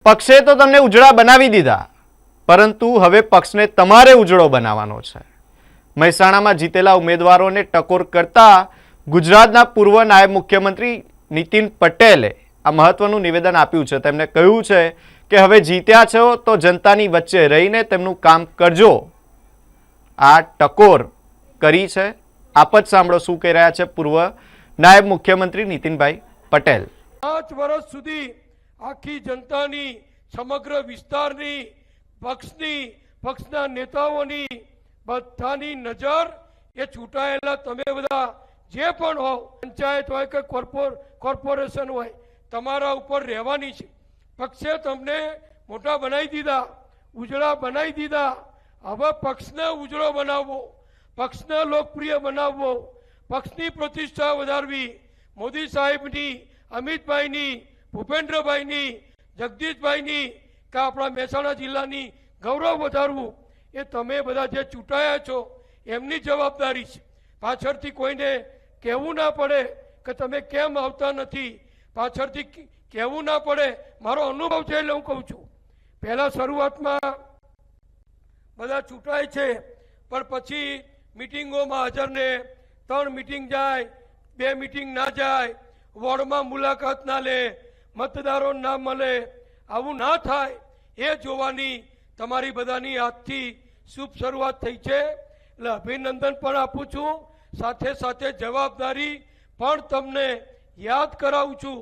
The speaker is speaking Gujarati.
પક્ષે તો તમને ઉજળા બનાવી દીધા, પરંતુ હવે પક્ષને તમારે ઉજળો બનાવવાનો છે। મહેસાણામાં જીતેલા ઉમેદવારોને ટકોર કરતા ગુજરાતના પૂર્વ નાયબ મુખ્યમંત્રી નીતિન પટેલે આ મહત્વનું નિવેદન આપ્યું છે। તેમણે કહ્યું છે કે હવે જીત્યા છો તો જનતાની વચ્ચે રહીને તેમનું કામ કરજો। આ ટકોર કરી છે। આપ જ સાંભળો શું કહી રહ્યા છે પૂર્વ નાયબ મુખ્યમંત્રી નીતિનભાઈ પટેલ। 5 વર્ષ સુધી આખી જનતાની, સમગ્ર વિસ્તારની, પક્ષના નેતાઓની બધાની નજર એ ચૂંટાયેલા તમે બધા જે પણ હો, પંચાયત હોય કે કોર્પોરેશન હોય, તમારા ઉપર રહેવાની છે। પક્ષે તમને મોટા બનાવી દીધા, ઉજળા બનાવી દીધા। હવે પક્ષને ઉજળો બનાવવો, પક્ષને લોકપ્રિય બનાવવો, પક્ષની પ્રતિષ્ઠા વધારવી, મોદી સાહેબની, અમિતભાઈની, ભૂપેન્દ્રભાઈની, જગદીશભાઈની કે આપણા મહેસાણા જિલ્લાની ગૌરવ વધારવું, એ તમે બધા જે ચૂંટાયા છો એમની જવાબદારી છે। પાછળથી કોઈને કહેવું ના પડે કે તમે કેમ આવતા નથી, પાછળથી કહેવું ના પડે। મારો અનુભવ છે એટલે હું કહું છું। પહેલા શરૂઆતમાં બધા ચૂંટાય છે, પણ પછી મિટિંગોમાં હાજર ને 3 મિટિંગ જાય, 2 મિટિંગ ના જાય, વોર્ડમાં મુલાકાત ના લે, મતદારો ના મળે, આવું ના થાય એ જોવાની તમારી બધાની આજથી શુભ શરૂઆત થઈ છે। એટલે અભિનંદન પણ આપું છું, સાથે સાથે જવાબદારી પણ તમને યાદ કરાવું છું।